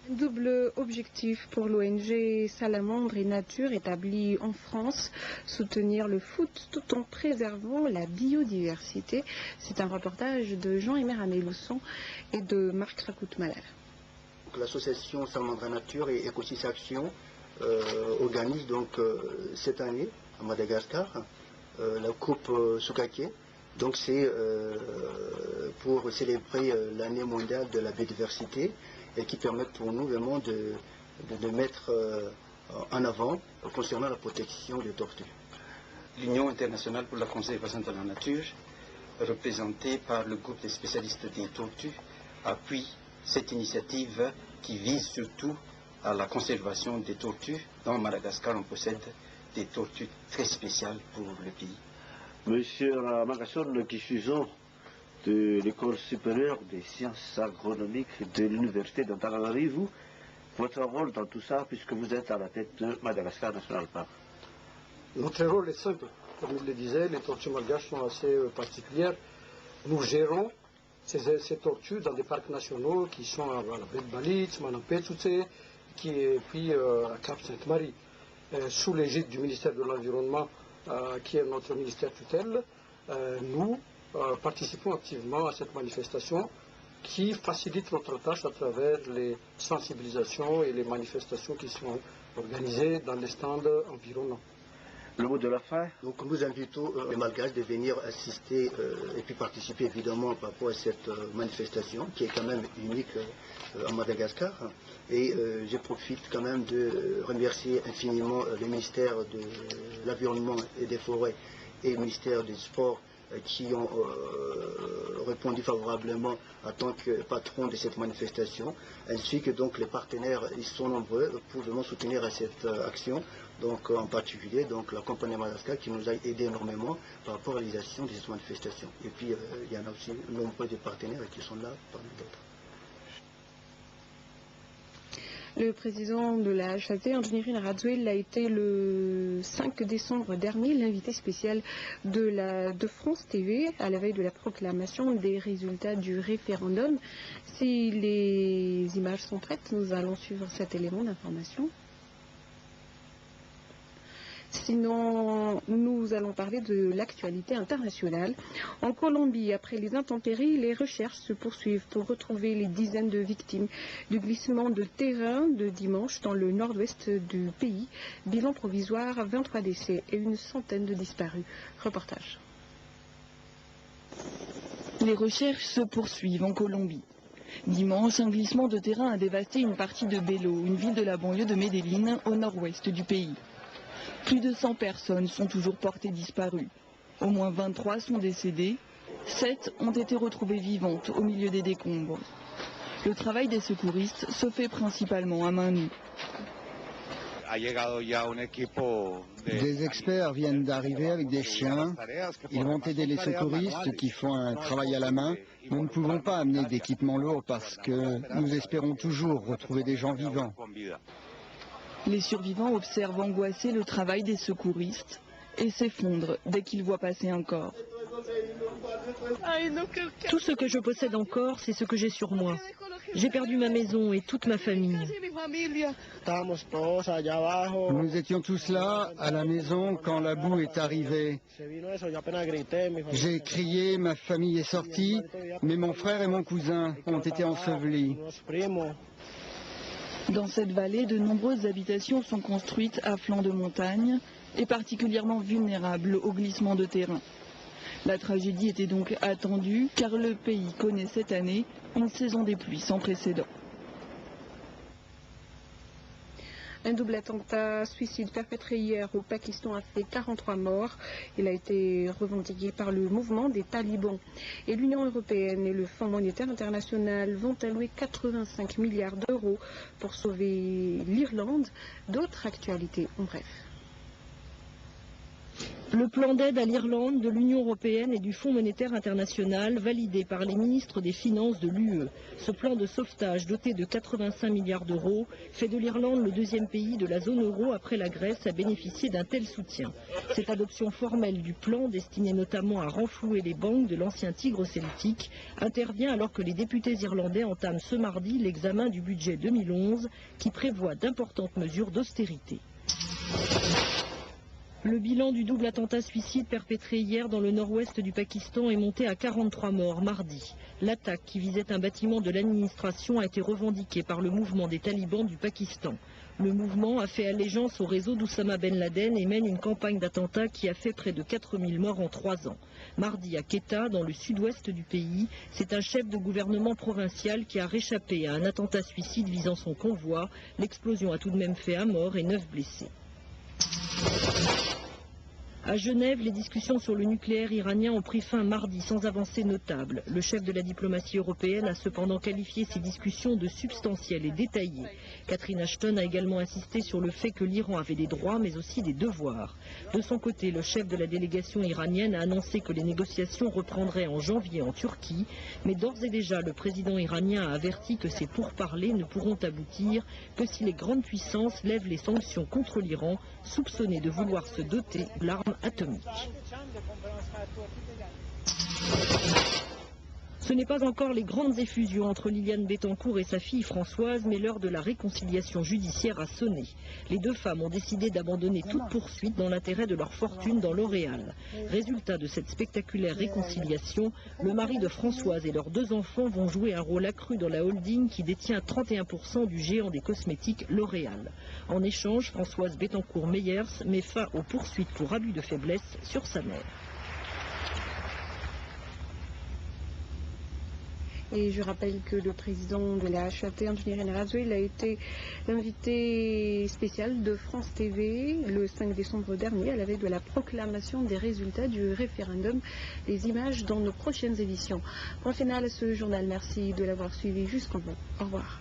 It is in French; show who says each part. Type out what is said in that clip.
Speaker 1: Un double objectif pour l'ONG Salamandre et Nature établie en France, soutenir le foot tout en préservant la biodiversité. C'est un reportage de Jean-Emer Amélousson et de Marc Racout-Malher.
Speaker 2: L'association Salamandre et Nature et Ecosys Action organise donc cette année à Madagascar la coupe Sukake. Donc c'est pour célébrer l'année mondiale de la biodiversité et qui permettent pour nous vraiment de mettre en avant concernant la protection des tortues.
Speaker 3: L'Union internationale pour la conservation de la nature, représentée par le groupe des spécialistes des tortues, appuie cette initiative qui vise surtout à la conservation des tortues. Dans Madagascar, on possède des tortues très spéciales pour le pays.
Speaker 4: Monsieur Magasson, qui suis de l'école supérieure des sciences agronomiques de l'université d'Antananarivo, votre rôle dans tout ça, puisque vous êtes à la tête de Madagascar National Park?
Speaker 5: Notre rôle est simple. Comme il le disait, les tortues malgaches sont assez particulières. Nous gérons ces tortues dans des parcs nationaux qui sont à la baie de Balitz, Manampetsutse, et puis à Cap Sainte-Marie, sous l'égide du ministère de l'Environnement, qui est notre ministère tutelle. Nous participons activement à cette manifestation qui facilite notre tâche à travers les sensibilisations et les manifestations qui sont organisées dans les stands environnants.
Speaker 4: Le mot de la fin?
Speaker 2: Donc nous invitons les Malgaches de venir assister et puis participer évidemment par rapport à cette manifestation qui est quand même unique en Madagascar. Et je profite quand même de remercier infiniment le ministère de l'Environnement et des Forêts et le ministère des Sports qui ont répondu favorablement en tant que patron de cette manifestation, ainsi que donc les partenaires, ils sont nombreux pour vraiment soutenir cette action, donc en particulier donc la compagnie Madagascar qui nous a aidé énormément par rapport à la réalisation de cette manifestation. Et puis il y en a aussi nombreux de partenaires qui sont là parmi d'autres.
Speaker 1: Le président de la HAT, Ingénierie Razuel, a été le 5 décembre dernier l'invité spécial de France TV à la veille de la proclamation des résultats du référendum. Si les images sont prêtes, nous allons suivre cet élément d'information. Sinon, nous allons parler de l'actualité internationale. En Colombie, après les intempéries, les recherches se poursuivent pour retrouver les dizaines de victimes du glissement de terrain de dimanche dans le nord-ouest du pays. Bilan provisoire, 23 décès et une centaine de disparus. Reportage.
Speaker 6: Les recherches se poursuivent en Colombie. Dimanche, un glissement de terrain a dévasté une partie de Belo, une ville de la banlieue de Medellín, au nord-ouest du pays. Plus de 100 personnes sont toujours portées disparues. Au moins 23 sont décédées, 7 ont été retrouvées vivantes au milieu des décombres. Le travail des secouristes se fait principalement à main nue.
Speaker 7: Des experts viennent d'arriver avec des chiens. Ils vont aider les secouristes qui font un travail à la main. Nous ne pouvons pas amener d'équipement lourd parce que nous espérons toujours retrouver des gens vivants.
Speaker 6: Les survivants observent angoissés le travail des secouristes et s'effondrent dès qu'ils voient passer un corps.
Speaker 8: Tout ce que je possède encore, c'est ce que j'ai sur moi. J'ai perdu ma maison et toute ma famille.
Speaker 7: Nous étions tous là, à la maison, quand la boue est arrivée. J'ai crié, ma famille est sortie, mais mon frère et mon cousin ont été ensevelis.
Speaker 6: Dans cette vallée, de nombreuses habitations sont construites à flanc de montagne et particulièrement vulnérables au glissement de terrain. La tragédie était donc attendue car le pays connaît cette année une saison des pluies sans précédent.
Speaker 1: Un double attentat suicide perpétré hier au Pakistan a fait 43 morts. Il a été revendiqué par le mouvement des talibans. Et l'Union européenne et le Fonds monétaire international vont allouer 85 milliards d'euros pour sauver l'Irlande. D'autres actualités en bref.
Speaker 8: Le plan d'aide à l'Irlande de l'Union européenne et du Fonds monétaire international validé par les ministres des Finances de l'UE. Ce plan de sauvetage doté de 85 milliards d'euros fait de l'Irlande le deuxième pays de la zone euro après la Grèce à bénéficier d'un tel soutien. Cette adoption formelle du plan, destinée notamment à renflouer les banques de l'ancien tigre celtique, intervient alors que les députés irlandais entament ce mardi l'examen du budget 2011 qui prévoit d'importantes mesures d'austérité. Le bilan du double attentat suicide perpétré hier dans le nord-ouest du Pakistan est monté à 43 morts mardi. L'attaque qui visait un bâtiment de l'administration a été revendiquée par le mouvement des talibans du Pakistan. Le mouvement a fait allégeance au réseau d'Oussama Ben Laden et mène une campagne d'attentats qui a fait près de 4000 morts en 3 ans. Mardi à Quetta, dans le sud-ouest du pays, c'est un chef de gouvernement provincial qui a réchappé à un attentat suicide visant son convoi. L'explosion a tout de même fait 1 mort et 9 blessés. À Genève, les discussions sur le nucléaire iranien ont pris fin mardi sans avancée notable. Le chef de la diplomatie européenne a cependant qualifié ces discussions de substantielles et détaillées. Catherine Ashton a également insisté sur le fait que l'Iran avait des droits mais aussi des devoirs. De son côté, le chef de la délégation iranienne a annoncé que les négociations reprendraient en janvier en Turquie, mais d'ores et déjà le président iranien a averti que ces pourparlers ne pourront aboutir que si les grandes puissances lèvent les sanctions contre l'Iran, soupçonné de vouloir se doter de l'arme atomique. Ce n'est pas encore les grandes effusions entre Liliane Bettencourt et sa fille Françoise, mais l'heure de la réconciliation judiciaire a sonné. Les deux femmes ont décidé d'abandonner toute poursuite dans l'intérêt de leur fortune dans L'Oréal. Résultat de cette spectaculaire réconciliation, le mari de Françoise et leurs 2 enfants vont jouer un rôle accru dans la holding qui détient 31% du géant des cosmétiques L'Oréal. En échange, Françoise Bettencourt-Meyers met fin aux poursuites pour abus de faiblesse sur sa mère.
Speaker 1: Et je rappelle que le président de la HAT, Anthony Renarazzo, il a été l'invité spécial de France TV le 5 décembre dernier à la veille de la proclamation des résultats du référendum. Les images dans nos prochaines éditions. Point final à ce journal. Merci de l'avoir suivi jusqu'au bout. Au revoir.